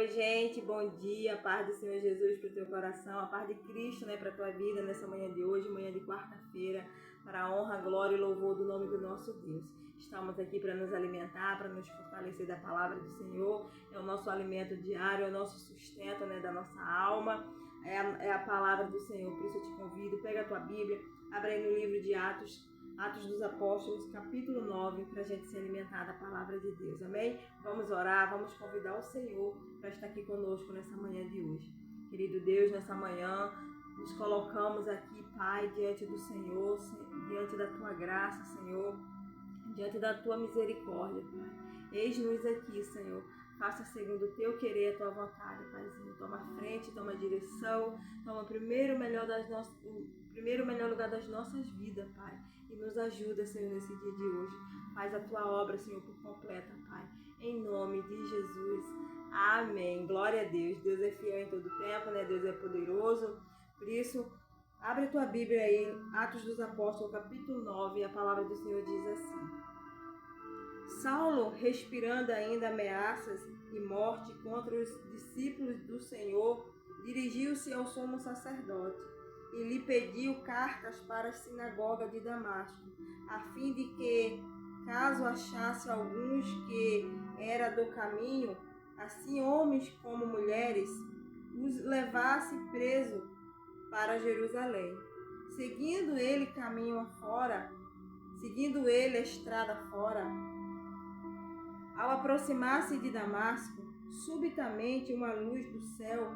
Oi, gente, bom dia, a paz do Senhor Jesus para o teu coração, a paz de Cristo, para a tua vida nessa manhã de hoje, manhã de quarta-feira, para a honra, glória e louvor do nome do nosso Deus. Estamos aqui para nos alimentar, para nos fortalecer da palavra do Senhor, é o nosso alimento diário, é o nosso sustento, da nossa alma, é a palavra do Senhor. Por isso eu te convido, pega a tua Bíblia, abre aí no livro de Atos dos Apóstolos, capítulo 9, para a gente se alimentar da palavra de Deus, amém? Vamos orar, vamos convidar o Senhor para estar aqui conosco nessa manhã de hoje. Querido Deus, nessa manhã, nos colocamos aqui, Pai, diante do Senhor, diante da Tua graça, Senhor, diante da Tua misericórdia, Pai. Eis-nos aqui, Senhor. Faça segundo o Teu querer, a Tua vontade, Paizinho. Toma a frente, toma a direção, toma o primeiro melhor lugar das nossas vidas, Pai. E nos ajuda, Senhor, nesse dia de hoje. Faz a Tua obra, Senhor, por completa, Pai. Em nome de Jesus. Amém. Glória a Deus. Deus é fiel em todo tempo, Deus é poderoso. Por isso, abre a tua Bíblia aí, Atos dos Apóstolos, capítulo 9, a palavra do Senhor diz assim: Saulo, respirando ainda ameaças e morte contra os discípulos do Senhor, dirigiu-se ao sumo sacerdote e lhe pediu cartas para a sinagoga de Damasco, a fim de que, caso achasse alguns que era do caminho, assim homens como mulheres, os levasse preso para Jerusalém. Seguindo ele a estrada fora, ao aproximar-se de Damasco, subitamente uma luz do céu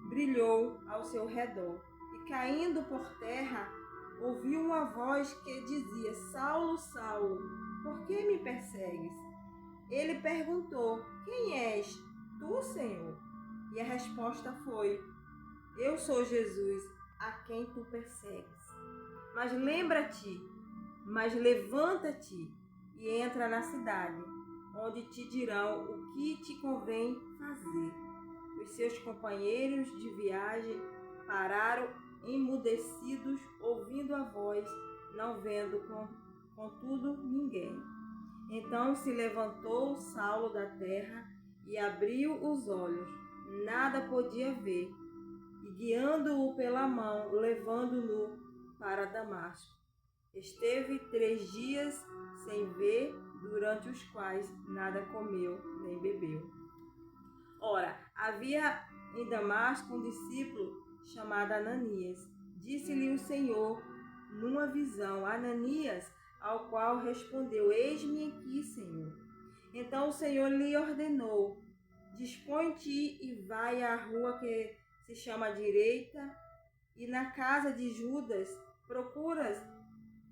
brilhou ao seu redor, e caindo por terra, ouviu uma voz que dizia: Saulo, Saulo, por que me persegues? Ele perguntou: Quem és tu, Senhor? E a resposta foi: Eu sou Jesus, a quem tu persegues. Mas levanta-te e entra na cidade, onde te dirão o que te convém fazer. Os seus companheiros de viagem pararam emudecidos, ouvindo a voz, não vendo contudo ninguém. Então se levantou Saulo da terra e abriu os olhos. Nada podia ver. E guiando-o pela mão, levando-no para Damasco. Esteve 3 dias sem ver, durante os quais nada comeu nem bebeu. Ora, havia em Damasco um discípulo chamado Ananias. Disse-lhe o Senhor numa visão: Ananias, ao qual respondeu: Eis-me aqui, Senhor. Então o Senhor lhe ordenou: Dispõe-te e vai à rua que se chama Direita, e na casa de Judas procuras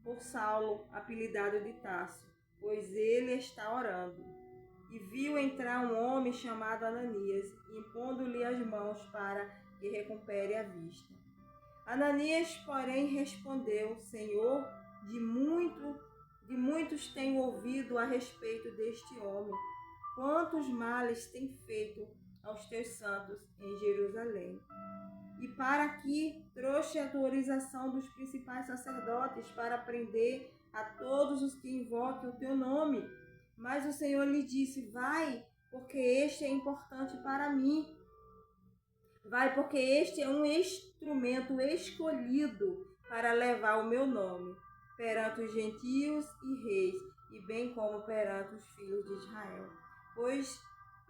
por Saulo, apelidado de Tarso, pois ele está orando. E viu entrar um homem chamado Ananias, impondo-lhe as mãos para que recupere a vista. Ananias, porém, respondeu: Senhor, de muitos tenho ouvido a respeito deste homem, quantos males tem feito aos teus santos em Jerusalém. E para aqui trouxe a autorização dos principais sacerdotes para prender a todos os que invoquem o teu nome. Mas o Senhor lhe disse: Vai, porque este é importante para mim. Vai, porque este é um instrumento escolhido para levar o meu nome perante os gentios e reis, e bem como perante os filhos de Israel. Pois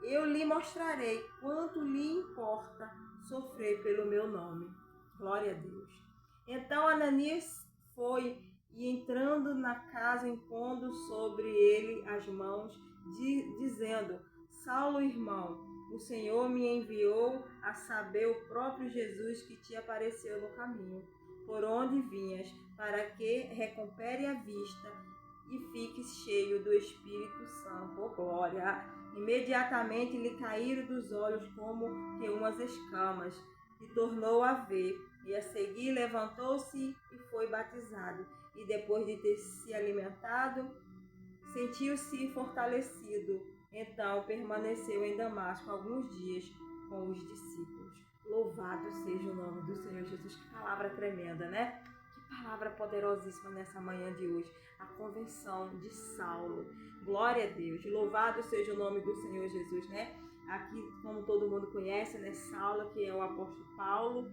eu lhe mostrarei quanto lhe importa sofrer pelo meu nome. Glória a Deus. Então Ananias foi e, entrando na casa, impondo sobre ele as mãos, dizendo: Saulo, irmão, o Senhor me enviou, a saber, o próprio Jesus que te apareceu no caminho, por onde vinhas, para que recupere a vista e fiques cheio do Espírito Santo. Oh, glória! Imediatamente lhe caíram dos olhos como que umas escamas, e tornou a ver, e a seguir levantou-se e foi batizado. E depois de ter se alimentado, sentiu-se fortalecido. Então permaneceu em Damasco alguns dias com os discípulos. Louvado seja o nome do Senhor Jesus. Que palavra tremenda, Que palavra poderosíssima nessa manhã de hoje. A conversão de Saulo. Glória a Deus. Louvado seja o nome do Senhor Jesus, aqui, como todo mundo conhece, né, Saulo, que é o apóstolo Paulo,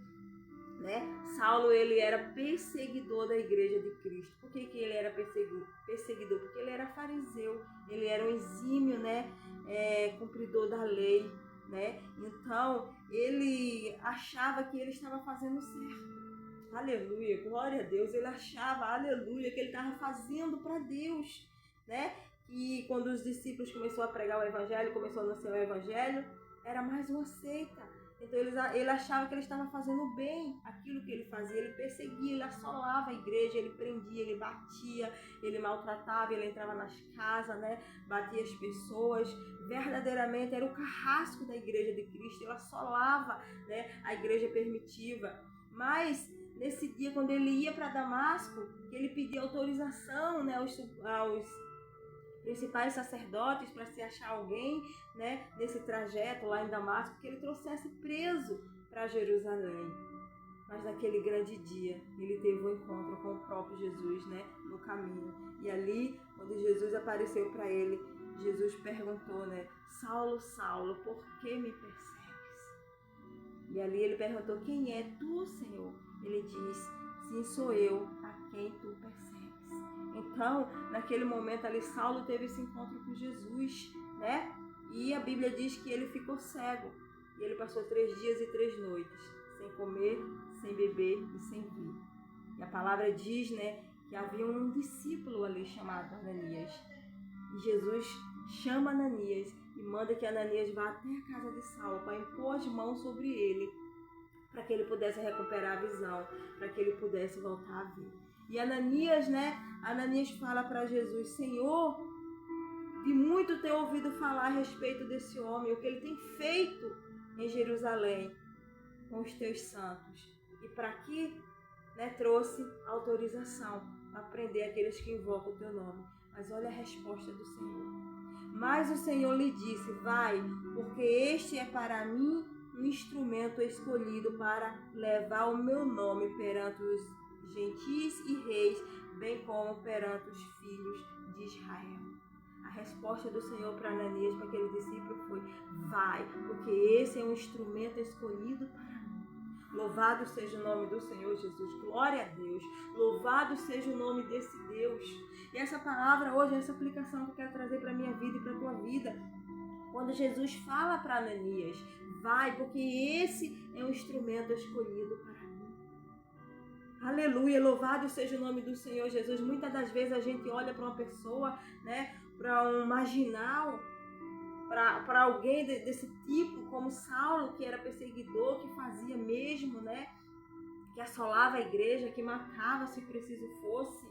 né? Saulo, ele era perseguidor da igreja de Cristo. Por que ele era perseguidor? Porque ele era fariseu, ele era um exímio, né, cumpridor da lei, né? Então, ele achava que ele estava fazendo certo. Aleluia, glória a Deus. Ele achava, aleluia, que ele estava fazendo para Deus, né? E quando os discípulos começaram a pregar o evangelho, começou a anunciar o evangelho, era mais uma seita. Então ele achava que ele estava fazendo bem aquilo que ele fazia. Ele perseguia, ele assolava a igreja, ele prendia, ele batia, ele maltratava, ele entrava nas casas, né? Batia as pessoas. Verdadeiramente era o carrasco da igreja de Cristo. Ele assolava, né, a igreja primitiva. Mas nesse dia, quando ele ia para Damasco, ele pedia autorização, né, aos principais sacerdotes para se achar alguém, né, nesse trajeto lá em Damasco, que ele trouxesse preso para Jerusalém. Mas naquele grande dia, ele teve um encontro com o próprio Jesus, né, no caminho. E ali, quando Jesus apareceu para ele, Jesus perguntou, né, Saulo, Saulo, por que me persegues? E ali ele perguntou, quem é tu, Senhor? Ele diz, sim, sou eu a quem tu persegues. Então, naquele momento ali, Saulo teve esse encontro com Jesus, né? E a Bíblia diz que ele ficou cego. E ele passou 3 dias e 3 noites, sem comer, sem beber e sem vir. E a palavra diz, né, que havia um discípulo ali chamado Ananias. E Jesus chama Ananias e manda que Ananias vá até a casa de Saulo para impor as mãos sobre ele, para que ele pudesse recuperar a visão, para que ele pudesse voltar a ver. E Ananias, né? Ananias fala para Jesus, Senhor, de muito tenho ouvido falar a respeito desse homem, o que ele tem feito em Jerusalém com os teus santos. E para aqui, né, trouxe autorização para prender aqueles que invocam o teu nome. Mas olha a resposta do Senhor. Mas o Senhor lhe disse, vai, porque este é para mim um instrumento escolhido para levar o meu nome perante os gentis e reis, bem como perante os filhos de Israel. A resposta do Senhor para Ananias, para aquele discípulo, foi, vai, porque esse é um instrumento escolhido para mim. Louvado seja o nome do Senhor Jesus, glória a Deus, louvado seja o nome desse Deus. E essa palavra hoje, essa aplicação que eu quero trazer para a minha vida e para a tua vida, quando Jesus fala para Ananias, vai, porque esse é um instrumento escolhido para mim. Aleluia, louvado seja o nome do Senhor Jesus. Muitas das vezes a gente olha para uma pessoa, né, para um marginal, para alguém desse tipo, como Saulo, que era perseguidor, que fazia mesmo, né, que assolava a igreja, que matava se preciso fosse.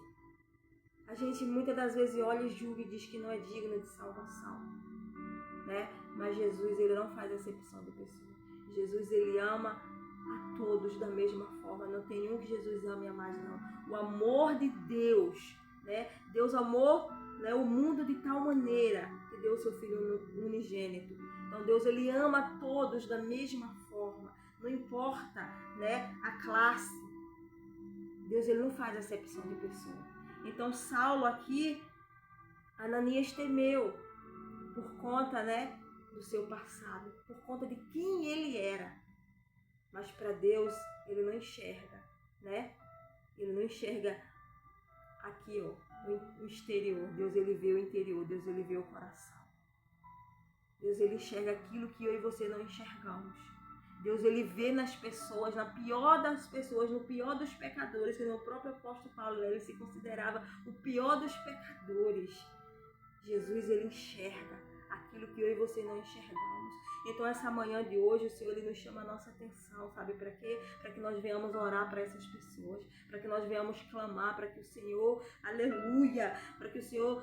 A gente muitas das vezes olha e julga e diz que não é digno de salvação, né? Mas Jesus, ele não faz acepção de pessoa. Jesus, ele ama a todos da mesma forma. Não tem nenhum que Jesus ame a mais, não. O amor de Deus, né? Deus amou, né, o mundo de tal maneira que deu o seu Filho unigênito. Então Deus, ele ama a todos da mesma forma. Não importa, né, a classe. Deus, ele não faz acepção de pessoa. Então Saulo aqui, Ananias temeu por conta, né, do seu passado, por conta de quem ele era. Mas para Deus, ele não enxerga, né? Ele não enxerga aqui, ó, o exterior. Deus, ele vê o interior. Deus, ele vê o coração. Deus, ele enxerga aquilo que eu e você não enxergamos. Deus, ele vê nas pessoas, na pior das pessoas, no pior dos pecadores, que no próprio apóstolo Paulo, ele se considerava o pior dos pecadores. Jesus, ele enxerga aquilo que eu e você não enxergamos. Então, essa manhã de hoje, o Senhor, ele nos chama a nossa atenção, sabe para quê? Para que nós venhamos orar para essas pessoas, para que nós venhamos clamar, para que o Senhor, aleluia, para que o Senhor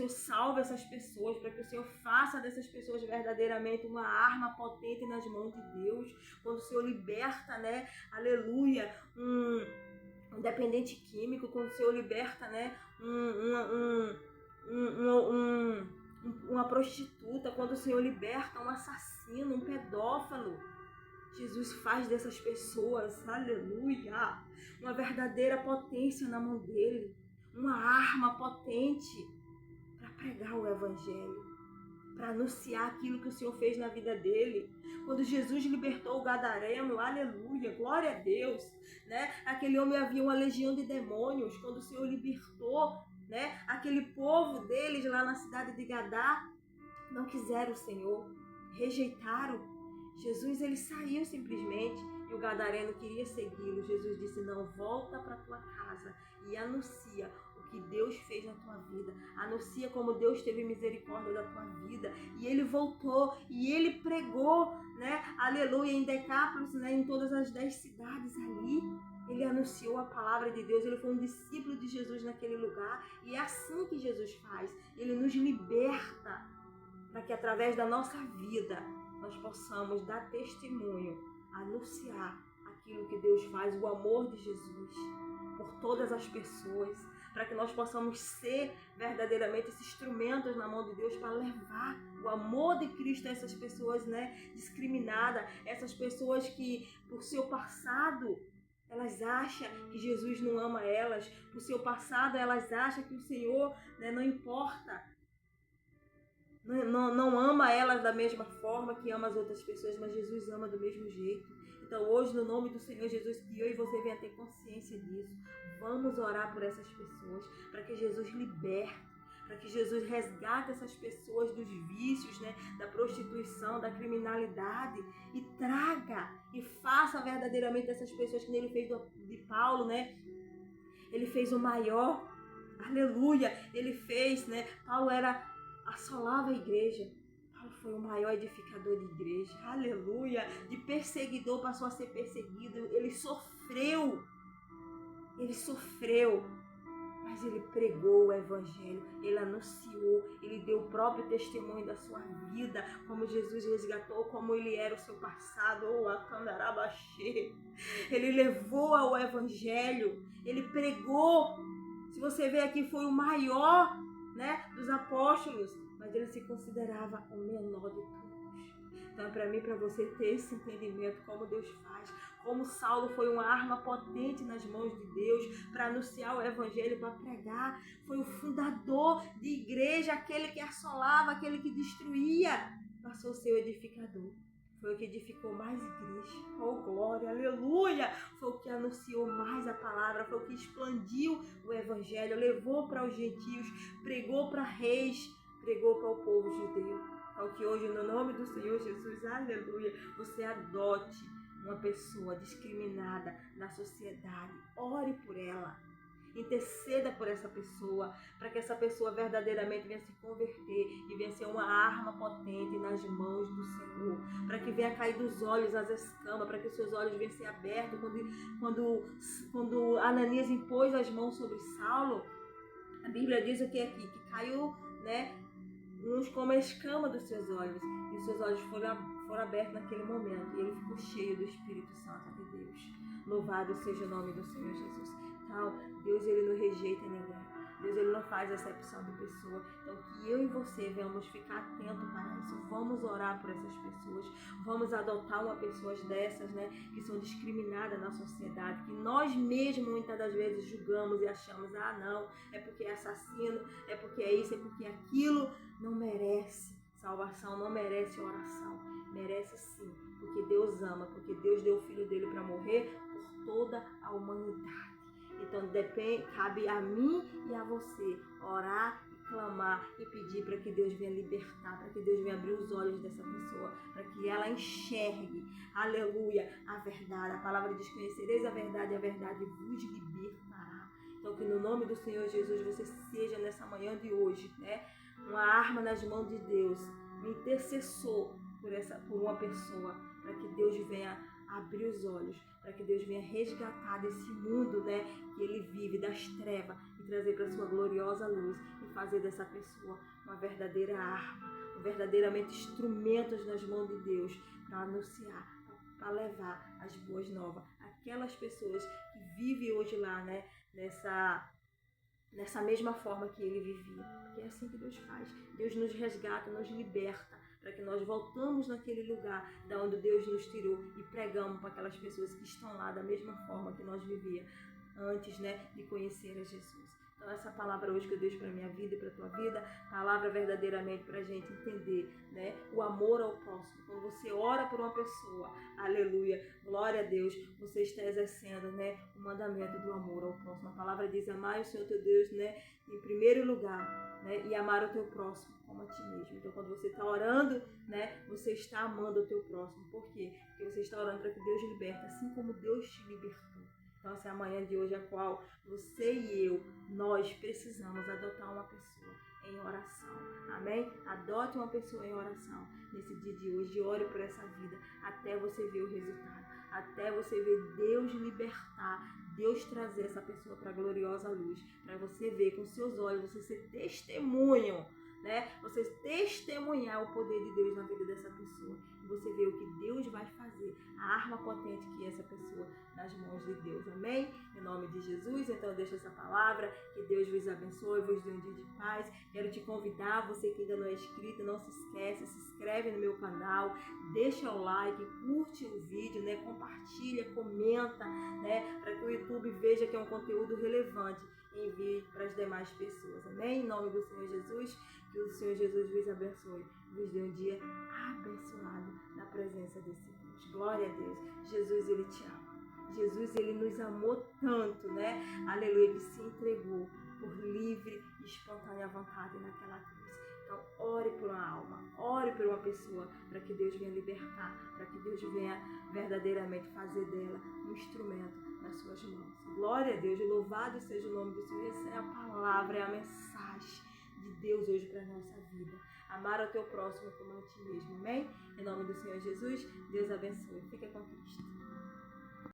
salve essas pessoas, para que o Senhor faça dessas pessoas verdadeiramente uma arma potente nas mãos de Deus. Quando o Senhor liberta, né, aleluia, um dependente químico, quando o Senhor liberta, né, uma prostituta, quando o Senhor liberta um assassino, um pedófilo, Jesus faz dessas pessoas, aleluia, uma verdadeira potência na mão dele, uma arma potente para pregar o evangelho. para anunciar aquilo que o Senhor fez na vida dele. Quando Jesus libertou o gadareno, aleluia, glória a Deus, né? Aquele homem havia uma legião de demônios. Quando o Senhor libertou, né, aquele povo deles lá na cidade de Gadá, não quiseram o Senhor, rejeitaram. Jesus, ele saiu simplesmente e o gadareno queria segui-lo. Jesus disse: não, volta para tua casa e anuncia o que Deus fez na tua vida. Anuncia como Deus teve misericórdia da tua vida. E ele voltou e ele pregou, né? Aleluia, em Decápolis, né? Em todas as 10 cidades ali. Ele anunciou a palavra de Deus, ele foi um discípulo de Jesus naquele lugar. E é assim que Jesus faz. Ele nos liberta para que através da nossa vida nós possamos dar testemunho, anunciar aquilo que Deus faz, o amor de Jesus por todas as pessoas, para que nós possamos ser verdadeiramente esses instrumentos na mão de Deus para levar o amor de Cristo a essas pessoas, né, discriminadas, essas pessoas que por seu passado elas acham que Jesus não ama elas, por seu passado elas acham que o Senhor, né, não importa, não ama elas da mesma forma que ama as outras pessoas, mas Jesus ama do mesmo jeito. Então hoje, no nome do Senhor Jesus, que eu e você venha ter consciência disso. Vamos orar por essas pessoas, para que Jesus liberte, para que Jesus resgate essas pessoas dos vícios, né, da prostituição, da criminalidade, e traga e faça verdadeiramente essas pessoas que ele fez de Paulo, né? Ele fez o maior, aleluia, ele fez, né? Paulo assolava a igreja. Paulo foi o maior edificador de igreja, aleluia. De perseguidor passou a ser perseguido. Ele sofreu, mas ele pregou o evangelho, ele anunciou, ele deu o próprio testemunho da sua vida, como Jesus resgatou, como ele era o seu passado, ele levou ao evangelho, ele pregou. Se você ver aqui, foi o maior, né, dos apóstolos, mas ele se considerava o menor de todos. Então é para mim, para você ter esse entendimento, como Deus faz, como Saulo foi uma arma potente nas mãos de Deus para anunciar o evangelho, para pregar. Foi o fundador de igreja, aquele que assolava, aquele que destruía, passou a ser o edificador. Foi o que edificou mais igreja. Oh, glória, aleluia! Foi o que anunciou mais a palavra, foi o que expandiu o evangelho, levou para os gentios, pregou para reis, pregou para o povo judeu. Então que hoje, no nome do Senhor Jesus, aleluia, você adote uma pessoa discriminada na sociedade. Ore por ela. Interceda por essa pessoa, para que essa pessoa verdadeiramente venha se converter e venha ser uma arma potente nas mãos do Senhor, para que venha cair dos olhos as escamas, para que os seus olhos venham ser abertos. Quando Ananias impôs as mãos sobre Saulo, a Bíblia diz o que aqui? Que caiu, né, uns como a escama dos seus olhos, e os seus olhos foram abertos naquele momento, e ele ficou cheio do Espírito Santo de Deus. Louvado seja o nome do Senhor Jesus. Então, Deus, ele não rejeita ninguém. Deus, ele não faz acepção de pessoa. Então, que eu e você venhamos ficar atentos para isso. Vamos orar por essas pessoas. Vamos adotar uma pessoa dessas, né, que são discriminadas na sociedade, que nós mesmos muitas das vezes julgamos e achamos, não, é porque é assassino, é porque é isso, é porque é aquilo. Não merece salvação, não merece oração. Merece sim, porque Deus ama, porque Deus deu o Filho dele para morrer por toda a humanidade. Então cabe a mim e a você orar e clamar e pedir para que Deus venha libertar, para que Deus venha abrir os olhos dessa pessoa, para que ela enxergue, aleluia, a verdade. A palavra diz: conhecereis a verdade e a verdade vos libertará. Então que no nome do Senhor Jesus você seja nessa manhã de hoje, né, uma arma nas mãos de Deus, um intercessor por uma pessoa, para que Deus venha abrir os olhos, para que Deus venha resgatar desse mundo, né, que ele vive, das trevas, e trazer para a sua gloriosa luz, e fazer dessa pessoa uma verdadeira arma, verdadeiramente instrumentos nas mãos de Deus, para anunciar, para levar as boas novas. Aquelas pessoas que vivem hoje lá, né, nessa mesma forma que ele vivia. Porque é assim que Deus faz. Deus nos resgata, nos liberta, para que nós voltamos naquele lugar da onde Deus nos tirou e pregamos para aquelas pessoas que estão lá da mesma forma que nós vivíamos antes, né, de conhecer a Jesus. Então essa palavra hoje que eu deixo para a minha vida e para a tua vida, palavra verdadeiramente para a gente entender, né? O amor ao próximo. Quando você ora por uma pessoa, aleluia, glória a Deus, você está exercendo, né, o mandamento do amor ao próximo. A palavra diz: amar o Senhor teu Deus, né, em primeiro lugar, né, e amar o teu próximo como a ti mesmo. Então quando você está orando, né, você está amando o teu próximo. Por quê? Porque você está orando para que Deus liberte, assim como Deus te libertou. Então essa é a manhã de hoje a qual você e eu, nós precisamos adotar uma pessoa em oração. Amém? Adote uma pessoa em oração nesse dia de hoje. Ore por essa vida até você ver o resultado. Até você ver Deus libertar, Deus trazer essa pessoa para a gloriosa luz. Para você ver com seus olhos, você ser testemunho, né? Você testemunhar o poder de Deus na vida dessa pessoa. E você ver o que Deus vai fazer. A arma potente que é essa pessoa nas mãos de Deus. Amém? Em nome de Jesus. Então eu deixo essa palavra. Que Deus vos abençoe, vos dê um dia de paz. Quero te convidar, você que ainda não é inscrito, não se esquece, se inscreve no meu canal, deixa o like, curte o vídeo, né? Compartilha, comenta, né? Para que o YouTube veja que é um conteúdo relevante e envie para as demais pessoas. Amém? Em nome do Senhor Jesus, que o Senhor Jesus vos abençoe, vos dê um dia abençoado na presença desse Deus. Glória a Deus. Jesus, Ele te ama. Jesus, Ele nos amou tanto, né? Aleluia, Ele se entregou por livre e espontânea vontade naquela cruz. Então, ore por uma alma, ore por uma pessoa, para que Deus venha libertar, para que Deus venha verdadeiramente fazer dela um instrumento nas suas mãos. Glória a Deus, louvado seja o nome do Senhor. Essa é a palavra, é a mensagem de Deus hoje para a nossa vida. Amar o teu próximo como a ti mesmo, amém? Em nome do Senhor Jesus, Deus abençoe. Fica com Cristo.